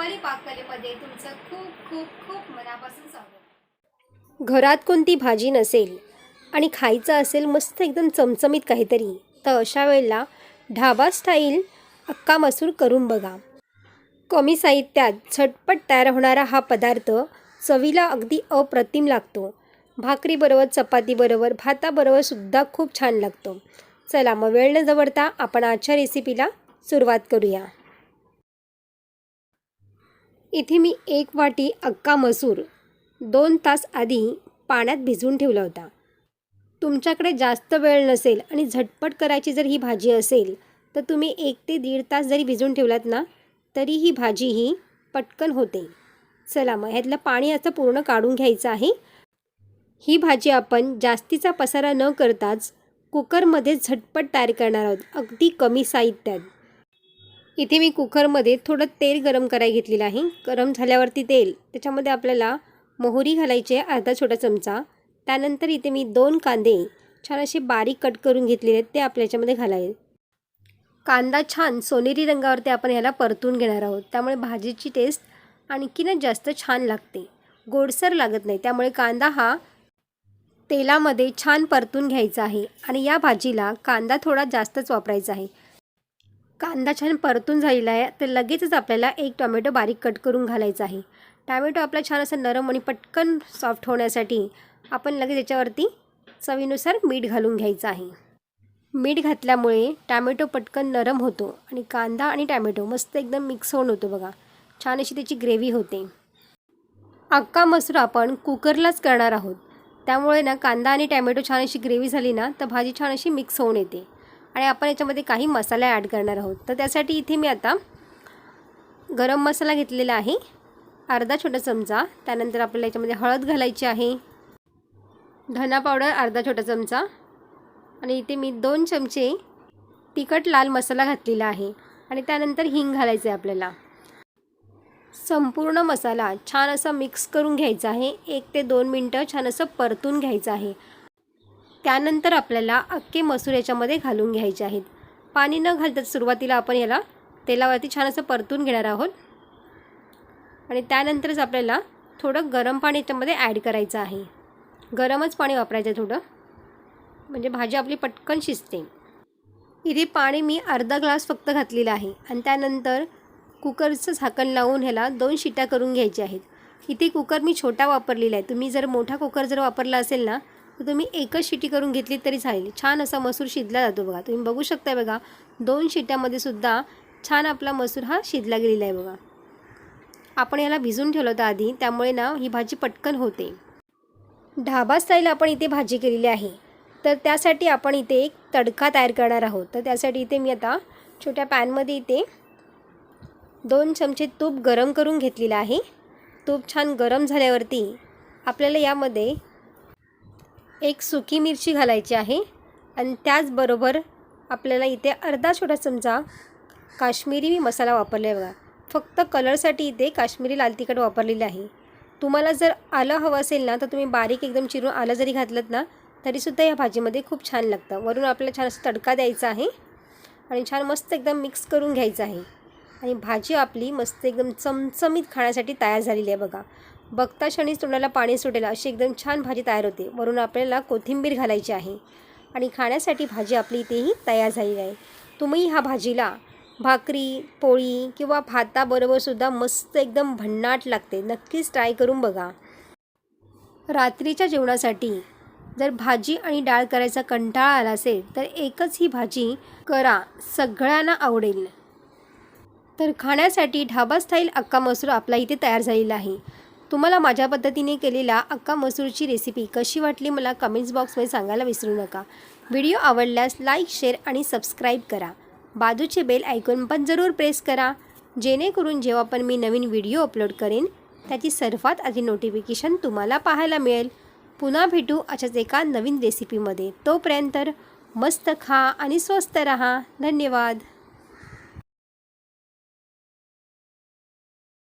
रुपाली पाककलेमध्ये तुमचं खूप खूप खूप मनापासून स्वागत। घरात कोणती भाजी नसेल आणि खायचं असेल मस्त एकदम चमचमीत काहीतरी, तर अशा वेळेला ढाबा स्टाईल अक्का मसूर करून बघा। कमी साहित्यात झटपट तयार होणारा हा पदार्थ चवीला अगदी अप्रतिम लागतो। भाकरीबरोबर, चपातीबरोबर, भाताबरोबर सुद्धा खूप छान लागतो। चला मग वेळ न दवडता आपण आजच्या रेसिपीला सुरुवात करूया। इथे मी 1 वाटी अक्का मसूर 2 तास आधी पाण्यात भिजवून ठेवला होता। तुमच्याकडे जास्त वेळ नसेल आणि झटपट करायची जर ही भाजी असेल तर तुम्ही 1 ते 1.5 तास जरी भिजवून ठेवलात ना तरी ही भाजी ही पटकन होते। चला मग ह्यातलं पाणी आता पूर्ण काढून घ्यायचं आहे। ही भाजी आपण जास्तीचा पसारा न करताच कुकरमध्ये झटपट तयार करणार आहोत, अगदी कमी साहित्यात। इथे मी कुकरमध्ये थोडं तेल गरम करायला घेतलेलं आहे। गरम झाल्यावरती तेल त्याच्यामध्ये आपल्याला मोहरी घालायची आहे, अर्धा छोटा चमचा। त्यानंतर इथे मी 2 कांदे छान असे बारीक कट करून घेतलेले आहेत, ते आपल्या याच्यामध्ये घालायचे। कांदा छान सोनेरी रंगावरती आपण ह्याला परतून घेणार आहोत, त्यामुळे भाजीची टेस्ट आणखीनच जास्त छान लागते, गोडसर लागत नाही। त्यामुळे कांदा हा तेलामध्ये छान परतून घ्यायचा आहे आणि या भाजीला कांदा थोडा जास्तच वापरायचा आहे। कांदा छान परतून झालेला आहे तर लगेचच आपल्याला 1 टोमॅटो बारीक कट करून घालायचा आहे। टोमॅटो आपला छान असं नरम आणि पटकन सॉफ्ट होण्यासाठी आपण लगेच याच्यावरती चवीनुसार मीठ घालून घ्यायचं आहे। मीठ घातल्यामुळे टोमॅटो पटकन नरम होतो आणि कांदा आणि टोमॅटो मस्त एकदम मिक्स होऊन होतो बघा, छान अशी त्याची ग्रेव्ही होते। अक्का मसूर आपण कुकरलाच करणार आहोत, त्यामुळे ना कांदा आणि टोमॅटो छान अशी ग्रेव्ही झाली ना तर भाजी छान अशी मिक्स होऊन येते आणि आपण याच्यामध्ये काही मसाले ॲड करणार आहोत। तर त्यासाठी इथे मी आता गरम मसाला घेतलेला आहे, अर्धा छोटा चमचा। त्यानंतर आपल्याला याच्यामध्ये हळद घालायची आहे, धना पावडर अर्धा छोटा चमचा आणि इथे मी 2 चमचे तिखट लाल मसाला घातलेला आहे आणि त्यानंतर हिंग घालायचं आहे आपल्याला। संपूर्ण मसाला छान असा मिक्स करून घ्यायचा आहे, 1 ते 2 मिनटं छान असं परतून घ्यायचं आहे। त्यानंतर आपल्याला अख्खे मसूर याच्यामध्ये घालून घ्यायचे आहेत। पाणी न घालता सुरुवातीला आपण याला तेलावरती छान असं परतून घेणार आहोत आणि त्यानंतरच आपल्याला थोडं गरम पाणी याच्यामध्ये ॲड करायचं आहे। गरमच पाणी वापरायचं थोडं, म्हणजे भाजी आपली पटकन शिजते। इथे पाणी मी अर्धा ग्लास फक्त घातलेला आहे आणि त्यानंतर कुकरचं झाकण लावून ह्याला 2 शिट्या करून घ्यायच्या आहेत। इथे कुकर मी छोटा वापरलेला आहे, तुम्ही जर मोठा कुकर जर वापरला असेल ना तर तुम्ही 1च शिटी करून घेतली तरी चालेल। छान असा मसूर शिजला जातो बघा, तुम्ही बघू शकता बघा 2 शिट्यामध्ये सुद्धा छान आपला मसूर हा शिजला गेलेला आहे बघा। आपण याला भिजून ठेवलं होतं आधी, त्यामुळे ना ही भाजी पटकन होते। ढाबा स्टाईल आपण इथे भाजी केलेली आहे, तर त्यासाठी आपण इथे एक तडका तयार करणार आहोत। तर त्यासाठी इथे मी आता छोट्या पॅनमध्ये इथे 2 चमचे तूप गरम करून घेतलेलं आहे। तूप छान गरम झाल्यावरती आपल्याला यामध्ये 1 सुकी मिरची घालायची आहे आणि त्याचबरोबर आपल्याला इथे अर्धा छोटा चमचा काश्मीरी मसाला वापरला आहे बघा। फक्त कलरसाठी इथे काश्मीरी लाल तिखट वापरलेलं आहे। तुम्हाला जर आलं हवं असेल ना तर तुम्ही बारीक एकदम चिरून आलं जरी घातलं ना तरीसुद्धा या भाजीमध्ये खूप छान लागतं। वरून आपल्याला छान असं तडका द्यायचा आहे आणि छान मस्त एकदम मिक्स करून घ्यायचं आहे आणि भाजी आपली मस्त एकदम चमचमीत खाण्यासाठी तयार झालेली आहे बघा। बघता क्षणीच तोंडाला पाणी सुटेल अशी एकदम छान भाजी तयार होते। वरून आपल्याला कोथिंबीर घालायची आहे आणि खाण्यासाठी भाजी आपली इथेही तयार झालेली आहे। तुम्ही ह्या भाजीला भाकरी, पोळी किंवा भाताबरोबरसुद्धा मस्त एकदम भन्नाट लागते, नक्कीच ट्राय करून बघा। रात्रीच्या जेवणासाठी जर भाजी आणि डाळ करायचा कंटाळा आला असेल तर एकच ही भाजी करा, सगळ्यांना आवडेल। तर खाण्यासाठी ढाबा स्टाईल अक्का मसूर आपला इथे तयार झालेला आहे। तुम्हाला माझ्या पद्धतीने केलेला अक्का मसूरची रेसिपी कशी वाटली मला कमेंट्स बॉक्समध्ये सांगायला विसरू नका। व्हिडिओ आवडल्यास लाईक, शेअर आणि सबस्क्राईब करा। बाजूचे बेल आयकॉन पण जरूर प्रेस करा, जेणेकरून जेव्हा पण मी नवीन व्हिडिओ अपलोड करेन त्याची सर्वात आधी नोटिफिकेशन तुम्हाला पाहायला मिळेल। पुन्हा भेटू अशाच एका नवीन रेसिपीमध्ये, तोपर्यंत मस्त खा आणि स्वस्त रहा। धन्यवाद।